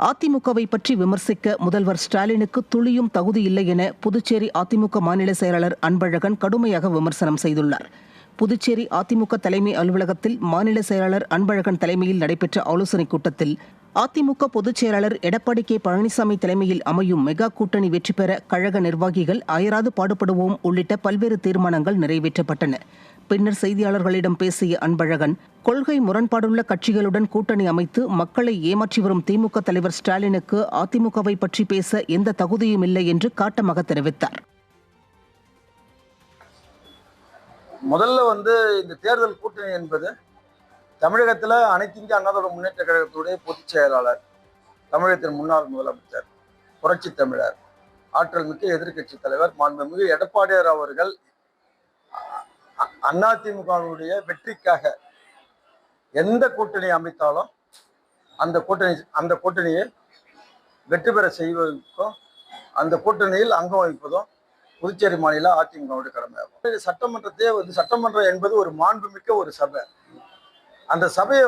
அதிமுகவை பற்றி விமர்சிக்க முதல்வர் ஸ்டாலினுக்கு துளியும் தகுதி இல்லை என புதுச்சேரி அதிமுக மாநில செயலாளர் அன்பழகன் கடுமையாக விமர்சனம் செய்துள்ளார். புதுச்சேரி அதிமுக தலைமை அலுவலகத்தில் மாநில செயலாளர் அன்பழகன் தலைமையில் நடைபெற்ற ஆலோசனைக் கூட்டத்தில் அதிமுக பொதுச் செயலாளர் எடப்பாடி கே பழனிசாமி தலைமையில் அமையும் மெகா கூட்டணி வெற்றி பெற கழக நிர்வாகிகள் அயராது பாடுபடுவோம் உள்ளிட்ட பல்வேறு தீர்மானங்கள் நிறைவேற்றப்பட்டன. பின்னர் செய்தியாளர்களிடம் பேசிய அன்பழகன், கொள்கை முரண்பாடுள்ள கட்சிகளுடன் கூட்டணி அமைத்து மக்களை ஏமாற்றி வரும் திமுக தலைவர் ஸ்டாலினுக்கு அதிமுகவை பற்றி பேச எந்த தகுதியும் இல்லை என்று காட்டமாக தெரிவித்தார். முதல்ல இந்த தேர்தல் கூட்டணி என்பது தமிழகத்தில் அனைத்து இந்திய அண்ணா திராவிட முன்னேற்ற கழகத்துடைய பொதுச் செயலாளர், தமிழகத்தின் முன்னாள் முதலமைச்சர், புரட்சி தமிழர், ஆற்றல் மிக்க எதிர்கட்சி தலைவர் மாண்புமிகு எடப்பாடியார் அவர்கள் அதிமுகவுடைய வெற்றிக்காக எந்த கூட்டணி அமைத்தாலும் அந்த கூட்டணியை வெற்றி பெற செய்வதற்கும் அந்த கூட்டணியில் அங்கம் வகிப்பதும் புதுச்சேரி மாநில அதிமுகவுடைய கடமையாகும். சட்டமன்றம் என்பது ஒரு மாண்புமிக்க ஒரு சபை. அந்த சபையை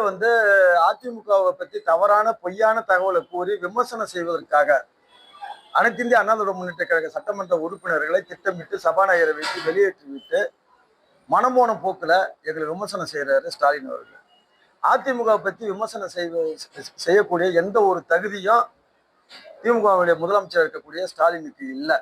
அதிமுகவை பற்றி தவறான பொய்யான தகவலை கூறி விமர்சனம் செய்வதற்காக அனைத்து இந்திய அண்ணா திராவிட முன்னேற்ற கழக சட்டமன்ற உறுப்பினர்களை திட்டமிட்டு சபாநாயகரை வைத்து வெளியேற்றிவிட்டு மனமோன போக்குல எங்களை விமர்சனம் செய்யறாரு ஸ்டாலின் அவர்கள். அதிமுகவை பற்றி விமர்சனம் செய்யக்கூடிய எந்த ஒரு தகுதியும் திமுகவுடைய முதலமைச்சர் இருக்கக்கூடிய ஸ்டாலினுக்கு இல்லை.